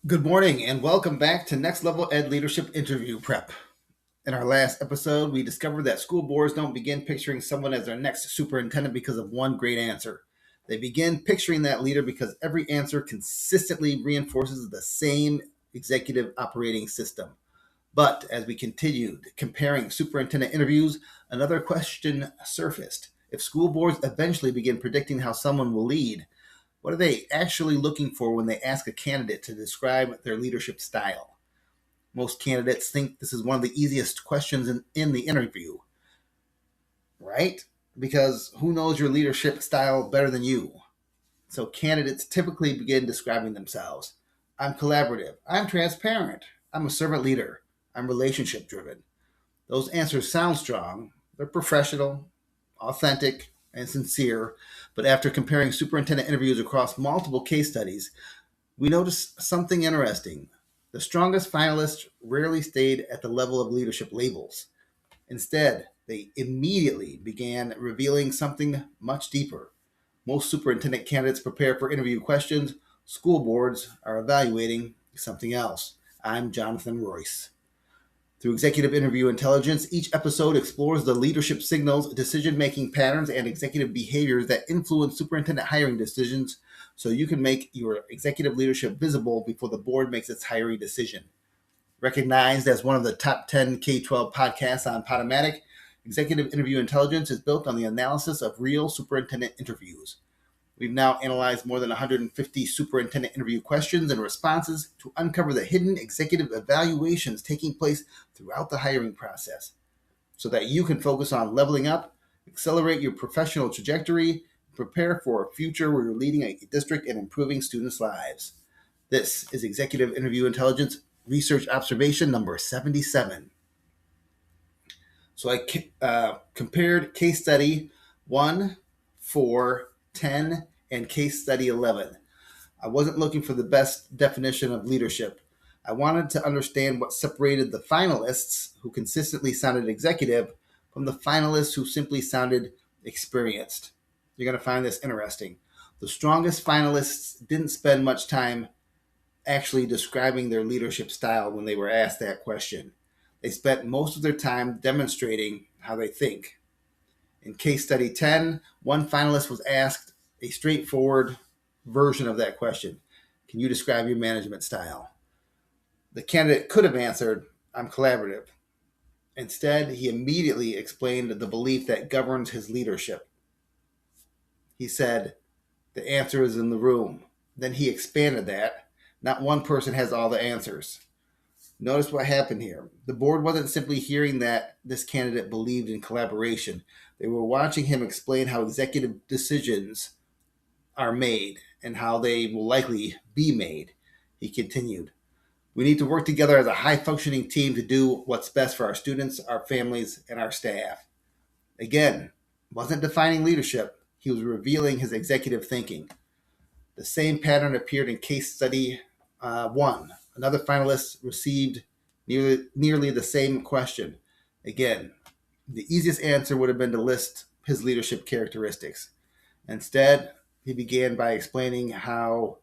Good morning and welcome back to Next Level Ed Leadership Interview Prep. In our last episode, we discovered that school boards don't begin picturing someone as their next superintendent because of one great answer. They begin picturing that leader because every answer consistently reinforces the same executive operating system. But as we continued comparing superintendent interviews, another question surfaced. If school boards eventually begin predicting how someone will lead, what are they actually looking for when they ask a candidate to describe their leadership style? Most candidates think this is one of the easiest questions in the interview, right? Because who knows your leadership style better than you? So candidates typically begin describing themselves. I'm collaborative. I'm transparent. I'm a servant leader. I'm relationship driven. Those answers sound strong. They're professional, authentic, and sincere. But after comparing superintendent interviews across multiple case studies, we noticed something interesting. The strongest finalists rarely stayed at the level of leadership labels. Instead, they immediately began revealing something much deeper. Most superintendent candidates prepare for interview questions. School boards are evaluating something else. I'm Jonathan Royce. Through executive interview intelligence, each episode explores the leadership signals, decision making patterns, and executive behaviors that influence superintendent hiring decisions so you can make your executive leadership visible before the board makes its hiring decision. Recognized as one of the top 10 K 12 podcasts on Podomatic, executive interview intelligence is built on the analysis of real superintendent interviews. We've now analyzed more than 150 superintendent interview questions and responses to uncover the hidden executive evaluations taking place throughout the hiring process so that you can focus on leveling up, accelerate your professional trajectory, and prepare for a future where you're leading a district and improving students' lives. This is Executive Interview Intelligence Research Observation number 77. So I compared case study 1, 4, 10, and case study 11. I wasn't looking for the best definition of leadership. I wanted to understand what separated the finalists who consistently sounded executive from the finalists who simply sounded experienced. You're going to find this interesting. The strongest finalists didn't spend much time actually describing their leadership style when they were asked that question. They spent most of their time demonstrating how they think. In case study 10, one finalist was asked a straightforward version of that question. Can you describe your management style? The candidate could have answered, I'm collaborative. Instead, he immediately explained the belief that governs his leadership. He said, the answer is in the room. Then he expanded that. Not one person has all the answers. Notice what happened here. The board wasn't simply hearing that this candidate believed in collaboration. They were watching him explain how executive decisions are made and how they will likely be made. He continued, we need to work together as a high-functioning team to do what's best for our students, our families, and our staff. Again, wasn't defining leadership. He was revealing his executive thinking. The same pattern appeared in case study 1. Another finalist received nearly the same question. Again, the easiest answer would have been to list his leadership characteristics. Instead, he began by explaining how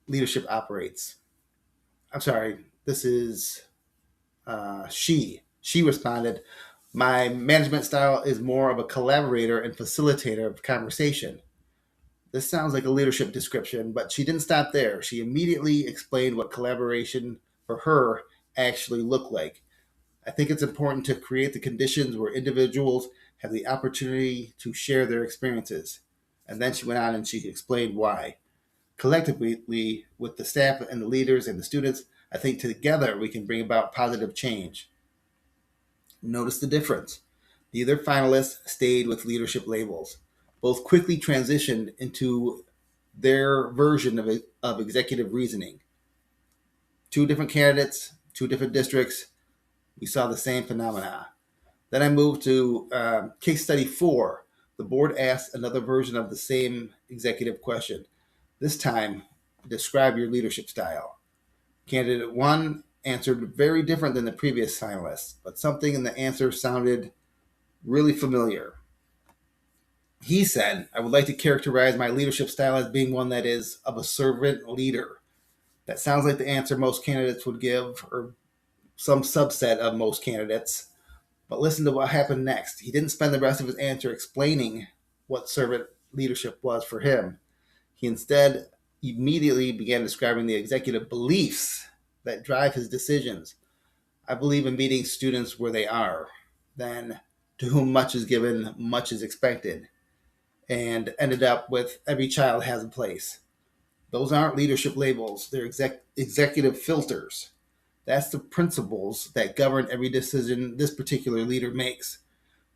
leadership operates. I'm sorry, this is she. She responded, my management style is more of a collaborator and facilitator of conversation. This sounds like a leadership description, but she didn't stop there. She immediately explained what collaboration for her actually looked like. I think it's important to create the conditions where individuals have the opportunity to share their experiences. And then she went on and she explained why. Collectively, with the staff and the leaders and the students, I think together we can bring about positive change. Notice the difference. Neither finalist stayed with leadership labels. Both quickly transitioned into their version of executive reasoning. Two different candidates, two different districts. We saw the same phenomena. Then I moved to case study 4. The board asked another version of the same executive question. This time, describe your leadership style. Candidate 1 answered very different than the previous finalists, but something in the answer sounded really familiar. He said, I would like to characterize my leadership style as being one that is of a servant leader. That sounds like the answer most candidates would give, or some subset of most candidates. But listen to what happened next. He didn't spend the rest of his answer explaining what servant leadership was for him. He instead immediately began describing the executive beliefs that drive his decisions. I believe in meeting students where they are. Then, to whom much is given, much is expected. And ended up with every child has a place. Those aren't leadership labels, they're executive filters. That's the principles that govern every decision this particular leader makes.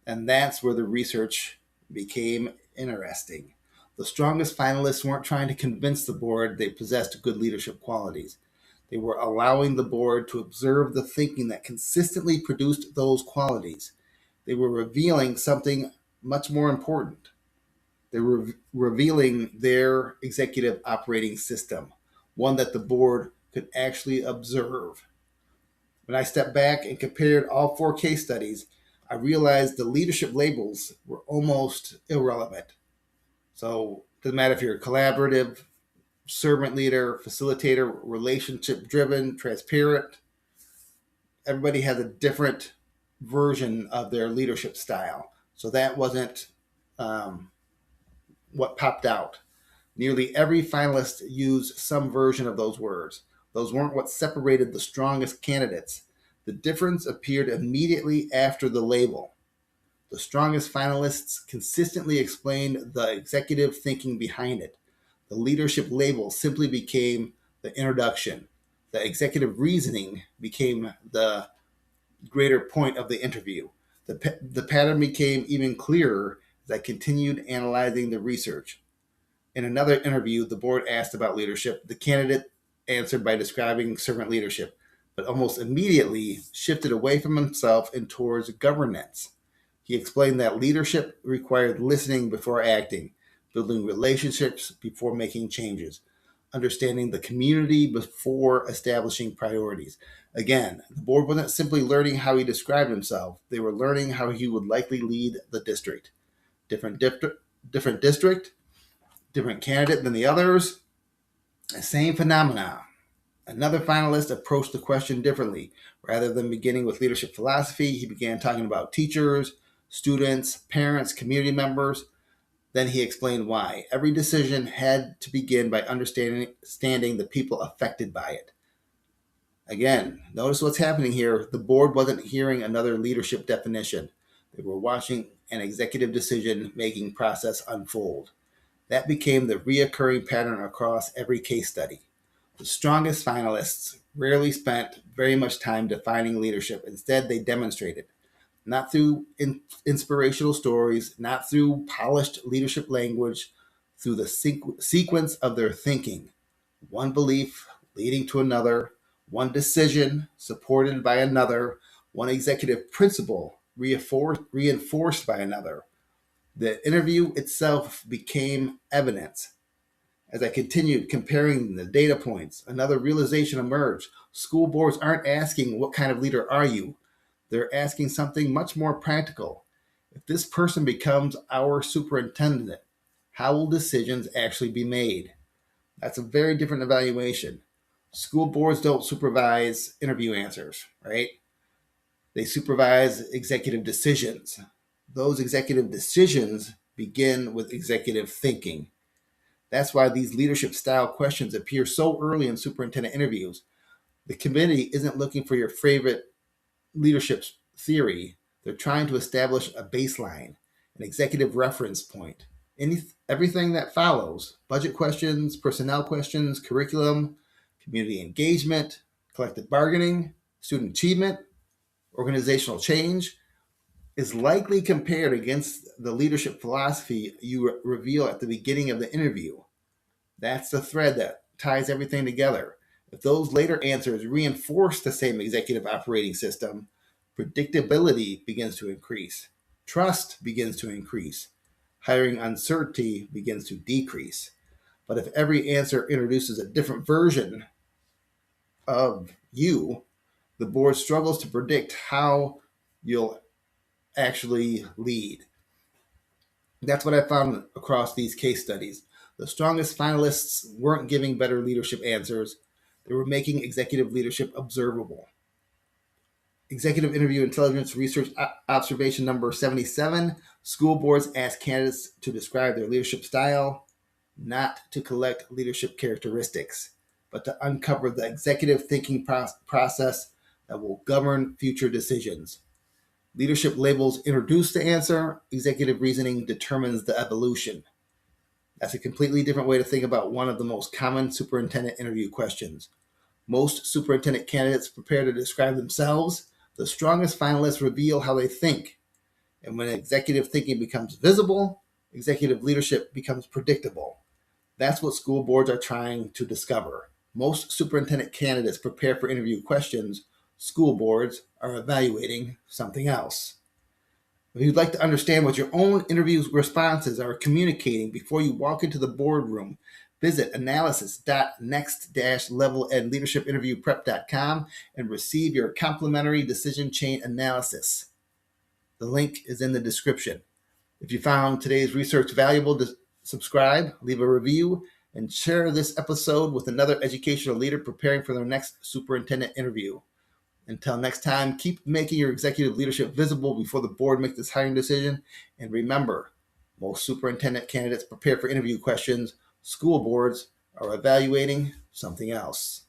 And that's where the research became interesting. The strongest finalists weren't trying to convince the board they possessed good leadership qualities. They were allowing the board to observe the thinking that consistently produced those qualities. They were revealing something much more important. They were revealing their executive operating system, one that the board could actually observe. When I stepped back and compared all four case studies, I realized the leadership labels were almost irrelevant. So it doesn't matter if you're a collaborative, servant leader, facilitator, relationship driven, transparent. Everybody has a different version of their leadership style. So that wasn't what popped out. Nearly every finalist used some version of those words. Those weren't what separated the strongest candidates. The difference appeared immediately after the label. The strongest finalists consistently explained the executive thinking behind it. The leadership label simply became the introduction. The executive reasoning became the greater point of the interview. The pattern became even clearer as I continued analyzing the research. In another interview, the board asked about leadership. The candidate answered by describing servant leadership, but almost immediately shifted away from himself and towards governance. He explained that leadership required listening before acting, building relationships before making changes, understanding the community before establishing priorities. Again, the board wasn't simply learning how he described himself, they were learning how he would likely lead the district. Different district, different candidate than the others, same phenomena. Another finalist approached the question differently. Rather than beginning with leadership philosophy, he began talking about teachers, students, parents, community members. Then he explained why. Every decision had to begin by understanding the people affected by it. Again, notice what's happening here. The board wasn't hearing another leadership definition. They were watching an executive decision making process unfold. That became the reoccurring pattern across every case study. The strongest finalists rarely spent very much time defining leadership. Instead, they demonstrated, not through inspirational stories, not through polished leadership language, through the sequence of their thinking. One belief leading to another, one decision supported by another, one executive principle reinforced by another. The interview itself became evidence. As I continued comparing the data points, another realization emerged. School boards aren't asking, "What kind of leader are you?" They're asking something much more practical. If this person becomes our superintendent, how will decisions actually be made? That's a very different evaluation. School boards don't supervise interview answers, right? They supervise executive decisions. Those executive decisions begin with executive thinking. That's why these leadership style questions appear so early in superintendent interviews. The committee isn't looking for your favorite leadership theory. They're trying to establish a baseline, an executive reference point. Everything that follows, budget questions, personnel questions, curriculum, community engagement, collective bargaining, student achievement, organizational change, is likely compared against the leadership philosophy you reveal at the beginning of the interview. That's the thread that ties everything together. If those later answers reinforce the same executive operating system, predictability begins to increase, trust begins to increase, hiring uncertainty begins to decrease. But if every answer introduces a different version of you, the board struggles to predict how you'll actually lead. That's what I found across these case studies. The strongest finalists weren't giving better leadership answers. They were making executive leadership observable. Executive Interview Intelligence Research Observation number 77. School boards ask candidates to describe their leadership style, not to collect leadership characteristics, but to uncover the executive thinking process that will govern future decisions. Leadership labels introduce the answer. Executive reasoning determines the evolution. That's a completely different way to think about one of the most common superintendent interview questions. Most superintendent candidates prepare to describe themselves. The strongest finalists reveal how they think. And when executive thinking becomes visible, executive leadership becomes predictable. That's what school boards are trying to discover. Most superintendent candidates prepare for interview questions. School boards are evaluating something else. If you'd like to understand what your own interview responses are communicating before you walk into the boardroom, visit analysis.next-leveledleadershipinterviewprep.com and receive your complimentary decision chain analysis. The link is in the description. If you found today's research valuable, subscribe, leave a review, and share this episode with another educational leader preparing for their next superintendent interview. Until next time, keep making your executive leadership visible before the board makes this hiring decision. And remember, most superintendent candidates prepare for interview questions. School boards are evaluating something else.